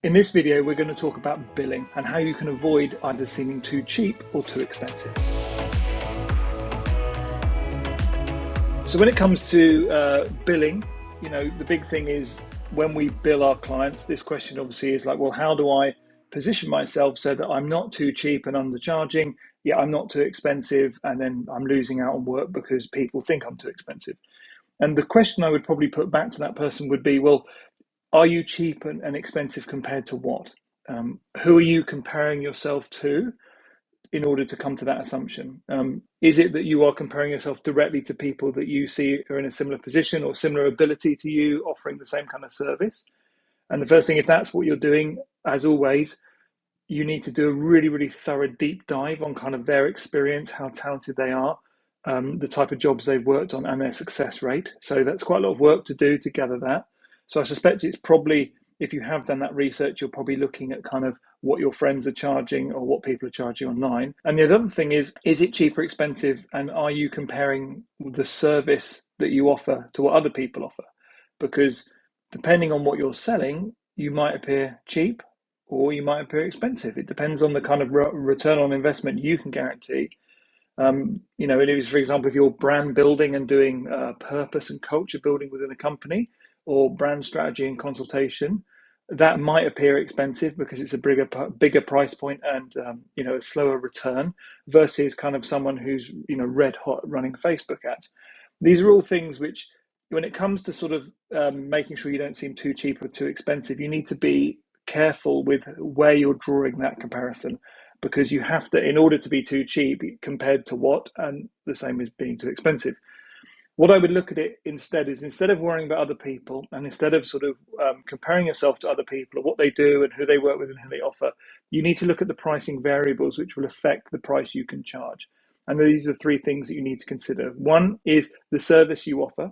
In this video, we're going to talk about billing and how you can avoid either seeming too cheap or too expensive. So when it comes to billing, the big thing is when we bill our clients, this question obviously is like, well, how do I position myself so that I'm not too cheap and undercharging, yet I'm not too expensive, and then I'm losing out on work because people think I'm too expensive. And the question I would probably put back to that person would be, well, are you cheap and expensive compared to what? Who are you comparing yourself to in order to come to that assumption? Is it that you are comparing yourself directly to people that you see are in a similar position or similar ability to you, offering the same kind of service? And the first thing, if that's what you're doing, as always, you need to do a really, really thorough deep dive on kind of their experience, how talented they are, the type of jobs they've worked on, and their success rate. So that's quite a lot of work to do to gather that. So I suspect it's probably, if you have done that research, you're probably looking at kind of what your friends are charging or what people are charging online. And the other thing is it cheap or expensive? And are you comparing the service that you offer to what other people offer? Because depending on what you're selling, you might appear cheap or you might appear expensive. It depends on the kind of return on investment you can guarantee. It is, for example, if you're brand building and doing purpose and culture building within a company or brand strategy and consultation, that might appear expensive because it's a bigger price point and a slower return versus kind of someone who's red hot running Facebook ads. These are all things which, when it comes to sort of making sure you don't seem too cheap or too expensive, you need to be careful with where you're drawing that comparison, because you have to, in order to be too cheap compared to what, and the same as being too expensive. What I would look at it instead is, instead of worrying about other people and instead of sort of comparing yourself to other people or what they do and who they work with and who they offer, you need to look at the pricing variables which will affect the price you can charge. And these are three things that you need to consider. One is the service you offer,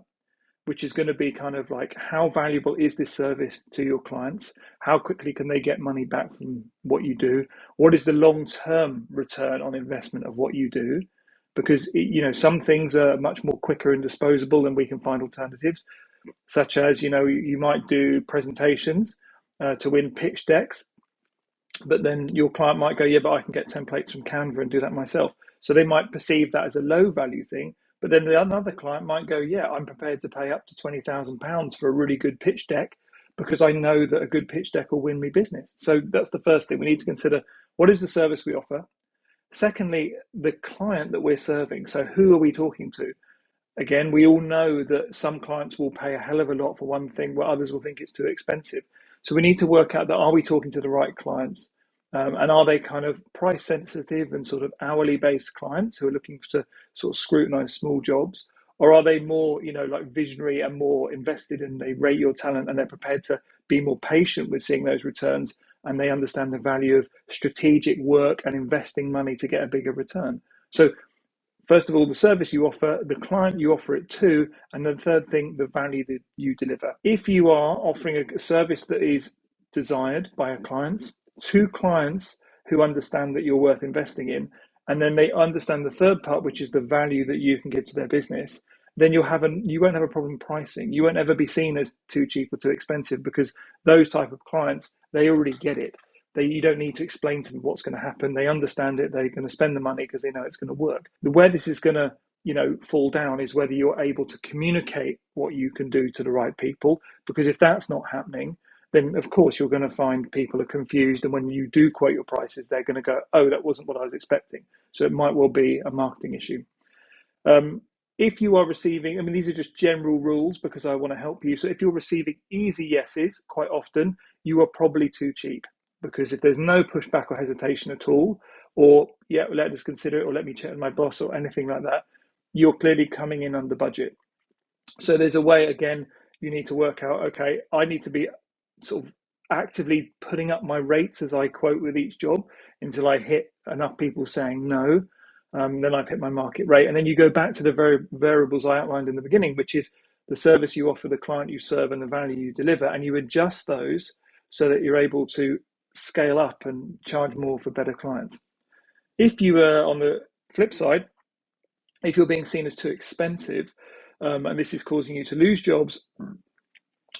which is going to be kind of like, how valuable is this service to your clients? How quickly can they get money back from what you do? What is the long-term return on investment of what you do? Because some things are much more quicker and disposable, and we can find alternatives, such as you might do presentations to win pitch decks, but then your client might go, yeah, but I can get templates from Canva and do that myself. So they might perceive that as a low value thing. But then another client might go, yeah, I'm prepared to pay up to £20,000 for a really good pitch deck because I know that a good pitch deck will win me business. So that's the first thing we need to consider. What is the service we offer? Secondly, the client that we're serving. So who are we talking to? Again, we all know that some clients will pay a hell of a lot for one thing where others will think it's too expensive. So we need to work out that, are we talking to the right clients? And are they kind of price sensitive and sort of hourly based clients who are looking to sort of scrutinize small jobs? Or are they more, like visionary and more invested, and they rate your talent and they're prepared to be more patient with seeing those returns, and they understand the value of strategic work and investing money to get a bigger return? So first of all, the service you offer, the client you offer it to, and the third thing, the value that you deliver. If you are offering a service that is desired by our clients, to clients who understand that you're worth investing in, and then they understand the third part, which is the value that you can give to their business, then you won't have a problem pricing. You won't ever be seen as too cheap or too expensive, because those type of clients, they already get it. You don't need to explain to them what's going to happen. They understand it. They're going to spend the money because they know it's going to work. Where this is going to, fall down is whether you're able to communicate what you can do to the right people. Because if that's not happening, then of course you're going to find people are confused. And when you do quote your prices, they're going to go, oh, that wasn't what I was expecting. So it might well be a marketing issue. If you are receiving, these are just general rules because I want to help you. So if you're receiving easy yeses, quite often, you are probably too cheap. Because if there's no pushback or hesitation at all, or yeah, let us consider it, or let me check with my boss, or anything like that, you're clearly coming in under budget. So there's a way, again, you need to work out, okay, I need to be sort of actively putting up my rates as I quote with each job until I hit enough people saying no. Then I've hit my market rate. And then you go back to the variables I outlined in the beginning, which is the service you offer, the client you serve, and the value you deliver. And you adjust those so that you're able to scale up and charge more for better clients. If you are on the flip side, if you're being seen as too expensive, and this is causing you to lose jobs,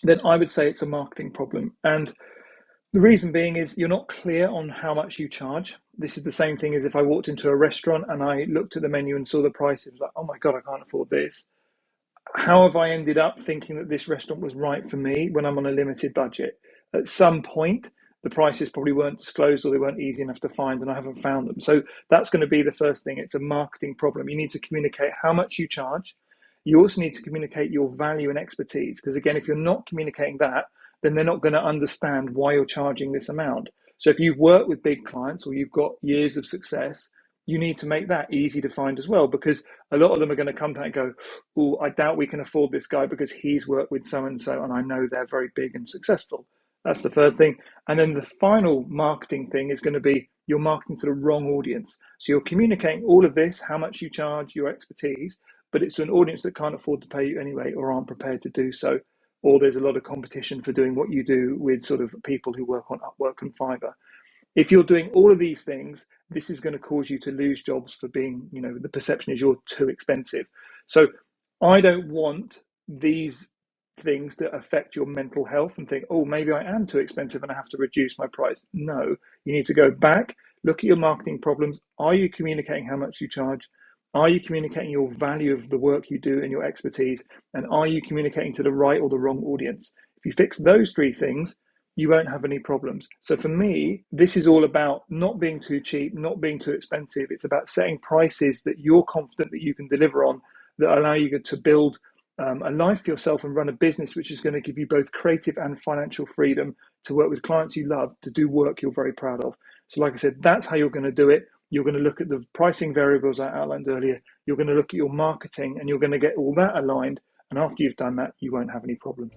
then I would say it's a marketing problem. And The reason being is you're not clear on how much you charge. This is the same thing as if I walked into a restaurant and I looked at the menu and saw the price. It was like, oh my God, I can't afford this. How have I ended up thinking that this restaurant was right for me when I'm on a limited budget? At some point, the prices probably weren't disclosed or they weren't easy enough to find, and I haven't found them. So that's going to be the first thing. It's a marketing problem. You need to communicate how much you charge. You also need to communicate your value and expertise, because again, if you're not communicating that, then they're not going to understand why you're charging this amount. So if you've worked with big clients or you've got years of success, you need to make that easy to find as well, because a lot of them are going to come back and go, oh, I doubt we can afford this guy because he's worked with so and so, and I know they're very big and successful. That's the third thing. And then the final marketing thing is going to be you're marketing to the wrong audience. So you're communicating all of this, how much you charge, your expertise, but it's to an audience that can't afford to pay you anyway or aren't prepared to do so. Or there's a lot of competition for doing what you do with sort of people who work on Upwork and Fiverr. If you're doing all of these things, this is going to cause you to lose jobs for being, the perception is you're too expensive. So I don't want these things that affect your mental health and think, oh, maybe I am too expensive and I have to reduce my price. No, you need to go back, look at your marketing problems. Are you communicating how much you charge? Are you communicating your value of the work you do and your expertise? And are you communicating to the right or the wrong audience? If you fix those three things, you won't have any problems. So for me, this is all about not being too cheap, not being too expensive. It's about setting prices that you're confident that you can deliver on, that allow you to build a life for yourself and run a business which is going to give you both creative and financial freedom to work with clients you love, to do work you're very proud of. So like I said, that's how you're going to do it. You're going to look at the pricing variables I outlined earlier. You're going to look at your marketing and you're going to get all that aligned. And after you've done that, you won't have any problems.